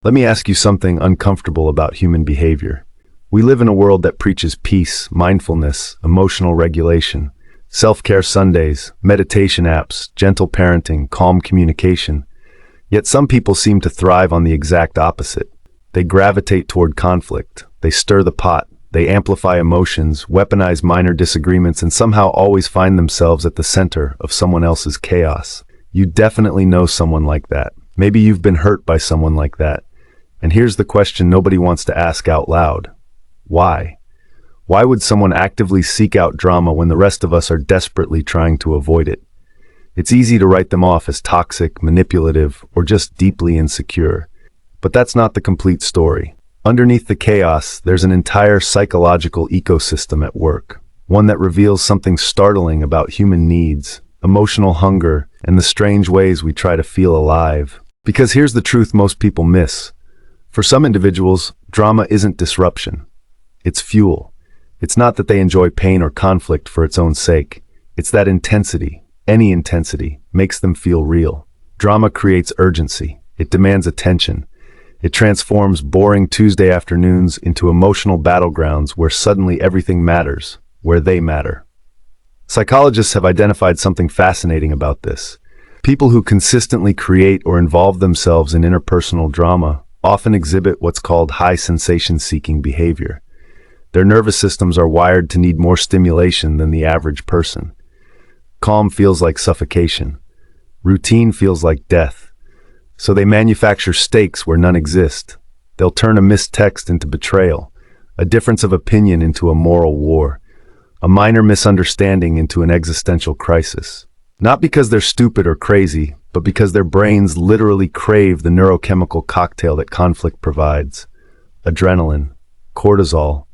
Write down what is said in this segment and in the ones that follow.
Let me ask you something uncomfortable about human behavior. We live in a world that preaches peace, mindfulness, emotional regulation, self-care Sundays, meditation apps, gentle parenting, calm communication. Yet some people seem to thrive on the exact opposite. They gravitate toward conflict. They stir the pot. They amplify emotions, weaponize minor disagreements, and somehow always find themselves at the center of someone else's chaos. You definitely know someone like that. Maybe you've been hurt by someone like that. And here's the question nobody wants to ask out loud. Why? Why would someone actively seek out drama when the rest of us are desperately trying to avoid it? It's easy to write them off as toxic, manipulative, or just deeply insecure. But that's not the complete story. Underneath the chaos, there's an entire psychological ecosystem at work, one that reveals something startling about human needs, emotional hunger, and the strange ways we try to feel alive. Because here's the truth most people miss. For some individuals, drama isn't disruption. It's fuel. It's not that they enjoy pain or conflict for its own sake. It's that intensity, any intensity, makes them feel real. Drama creates urgency. It demands attention. It transforms boring Tuesday afternoons into emotional battlegrounds where suddenly everything matters, where they matter. Psychologists have identified something fascinating about this. People who consistently create or involve themselves in interpersonal drama often exhibit what's called high sensation-seeking behavior. Their nervous systems are wired to need more stimulation than the average person. Calm feels like suffocation. Routine feels like death. So they manufacture stakes where none exist. They'll turn a missed text into betrayal, a difference of opinion into a moral war, a minor misunderstanding into an existential crisis. Not because they're stupid or crazy, but because their brains literally crave the neurochemical cocktail that conflict provides. Adrenaline, cortisol,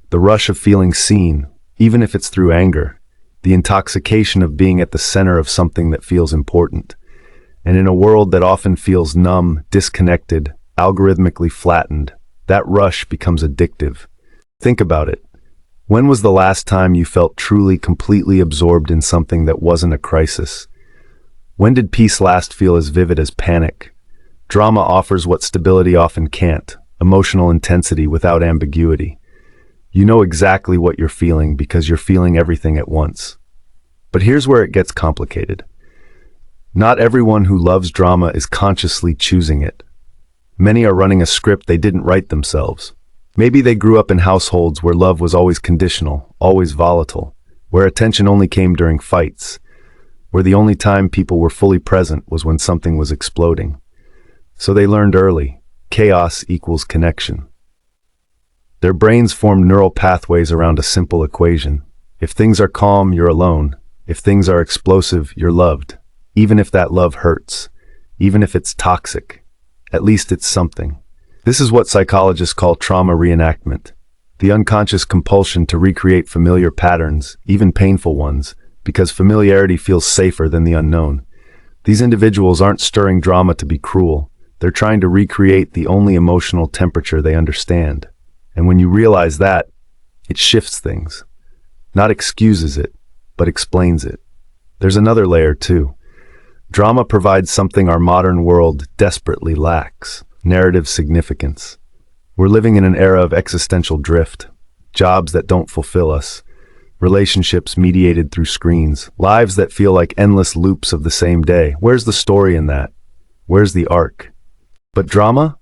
the rush of feeling seen, even if it's through anger, the intoxication of being at the center of something that feels important. And in a world that often feels numb, disconnected, algorithmically flattened, that rush becomes addictive. Think about it. When was the last time you felt truly, completely absorbed in something that wasn't a crisis? When did peace last feel as vivid as panic? Drama offers what stability often can't, emotional intensity without ambiguity. You know exactly what you're feeling because you're feeling everything at once. But here's where it gets complicated. Not everyone who loves drama is consciously choosing it. Many are running a script they didn't write themselves. Maybe they grew up in households where love was always conditional, always volatile, where attention only came during fights, where the only time people were fully present was when something was exploding. So they learned early, chaos equals connection. Their brains formed neural pathways around a simple equation. If things are calm, you're alone. If things are explosive, you're loved. Even if that love hurts, even if it's toxic, at least it's something. This is what psychologists call trauma reenactment, the unconscious compulsion to recreate familiar patterns, even painful ones, because familiarity feels safer than the unknown. These individuals aren't stirring drama to be cruel. They're trying to recreate the only emotional temperature they understand. And when you realize that, it shifts things. Not excuses it, but explains it. There's another layer too. Drama provides something our modern world desperately lacks: narrative significance. We're living in an era of existential drift, jobs that don't fulfill us, relationships mediated through screens, lives that feel like endless loops of the same day. Where's the story in that? Where's the arc? But drama?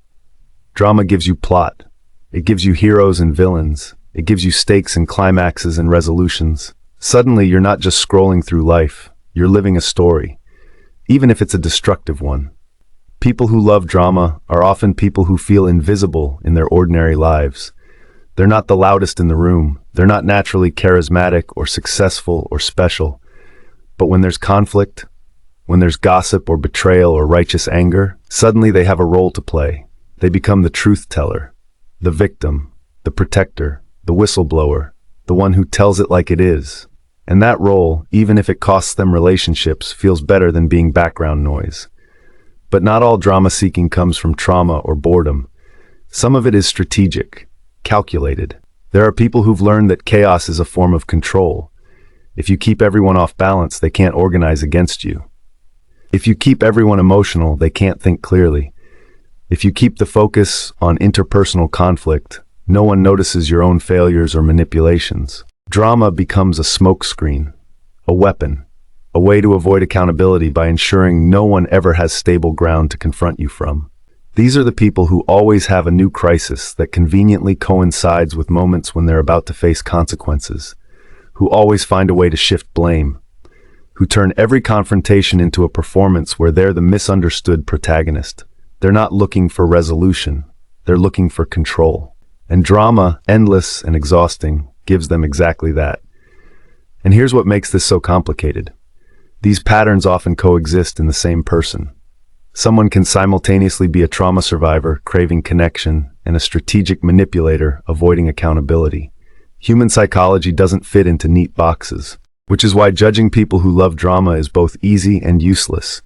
Drama gives you plot. It gives you heroes and villains. It gives you stakes and climaxes and resolutions. Suddenly, you're not just scrolling through life. You're living a story, even if it's a destructive one. People who love drama are often people who feel invisible in their ordinary lives. They're not the loudest in the room. They're not naturally charismatic or successful or special. But when there's conflict, when there's gossip or betrayal or righteous anger, suddenly they have a role to play. They become the truth teller, the victim, the protector, the whistleblower, the one who tells it like it is. And that role, even if it costs them relationships, feels better than being background noise. But not all drama-seeking comes from trauma or boredom. Some of it is strategic, calculated. There are people who've learned that chaos is a form of control. If you keep everyone off balance, they can't organize against you. If you keep everyone emotional, they can't think clearly. If you keep the focus on interpersonal conflict, no one notices your own failures or manipulations. Drama becomes a smokescreen, a weapon, a way to avoid accountability by ensuring no one ever has stable ground to confront you from. These are the people who always have a new crisis that conveniently coincides with moments when they're about to face consequences, who always find a way to shift blame, who turn every confrontation into a performance where they're the misunderstood protagonist. They're not looking for resolution, they're looking for control. And drama, endless and exhausting, gives them exactly that. And here's what makes this so complicated. These patterns often coexist in the same person. Someone can simultaneously be a trauma survivor, craving connection, and a strategic manipulator, avoiding accountability. Human psychology doesn't fit into neat boxes, which is why judging people who love drama is both easy and useless,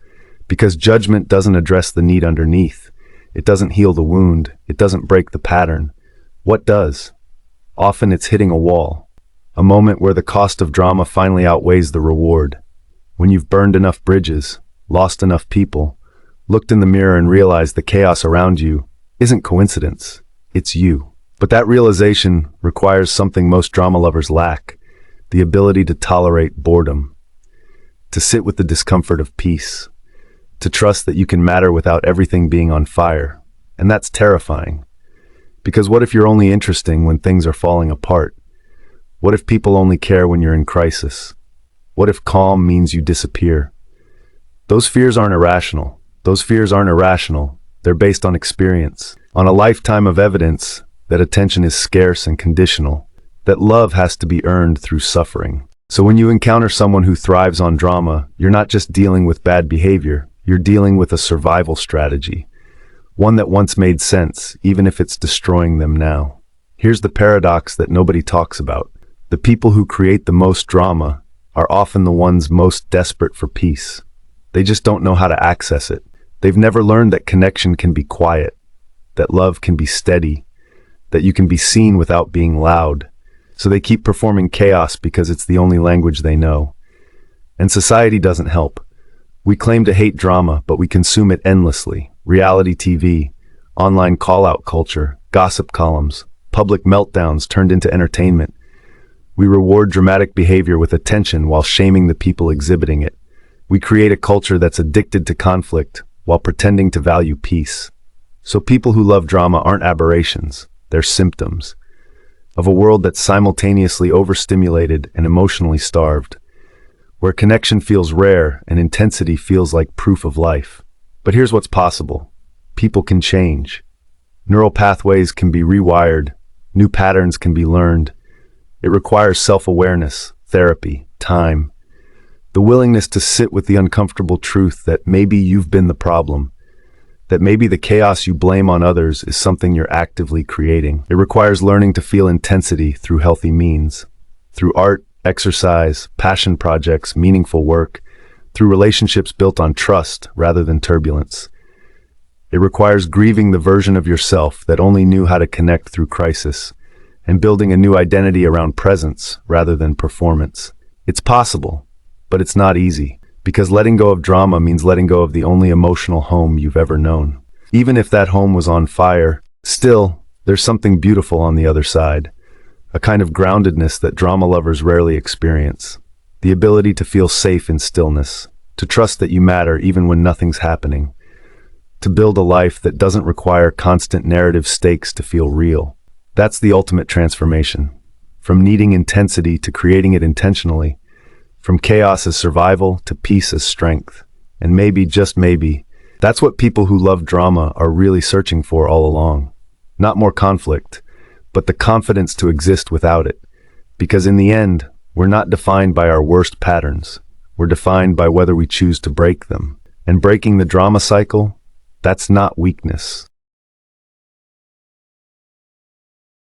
because judgment doesn't address the need underneath. It doesn't heal the wound. It doesn't break the pattern. What does? Often it's hitting a wall, a moment where the cost of drama finally outweighs the reward. When you've burned enough bridges, lost enough people, looked in the mirror and realized the chaos around you isn't coincidence, it's you. But that realization requires something most drama lovers lack, the ability to tolerate boredom, to sit with the discomfort of peace, to trust that you can matter without everything being on fire. And that's terrifying. Because what if you're only interesting when things are falling apart? What if people only care when you're in crisis? What if calm means you disappear? Those fears aren't irrational. They're based on experience, on a lifetime of evidence that attention is scarce and conditional, that love has to be earned through suffering. So when you encounter someone who thrives on drama, you're not just dealing with bad behavior, you're dealing with a survival strategy, one that once made sense, even if it's destroying them now. Here's the paradox that nobody talks about. The people who create the most drama are often the ones most desperate for peace. They just don't know how to access it. They've never learned that connection can be quiet, that love can be steady, that you can be seen without being loud. So they keep performing chaos because it's the only language they know. And society doesn't help. We claim to hate drama, but we consume it endlessly. Reality TV, online call-out culture, gossip columns, public meltdowns turned into entertainment. We reward dramatic behavior with attention while shaming the people exhibiting it. We create a culture that's addicted to conflict while pretending to value peace. So people who love drama aren't aberrations, they're symptoms of a world that's simultaneously overstimulated and emotionally starved, where connection feels rare and intensity feels like proof of life. But here's what's possible. People can change. Neural pathways can be rewired. New patterns can be learned. It requires self-awareness, therapy, time, the willingness to sit with the uncomfortable truth that maybe you've been the problem, that maybe the chaos you blame on others is something you're actively creating. It requires learning to feel intensity through healthy means, through art, exercise, passion projects, meaningful work, through relationships built on trust rather than turbulence. It requires grieving the version of yourself that only knew how to connect through crisis, and building a new identity around presence rather than performance. It's possible, but it's not easy, because letting go of drama means letting go of the only emotional home you've ever known. Even if that home was on fire, still, there's something beautiful on the other side, a kind of groundedness that drama lovers rarely experience. The ability to feel safe in stillness, to trust that you matter even when nothing's happening, to build a life that doesn't require constant narrative stakes to feel real. That's the ultimate transformation. From needing intensity to creating it intentionally, from chaos as survival to peace as strength. And maybe, just maybe, that's what people who love drama are really searching for all along. Not more conflict, but the confidence to exist without it. Because in the end, we're not defined by our worst patterns. We're defined by whether we choose to break them. And breaking the drama cycle, that's not weakness.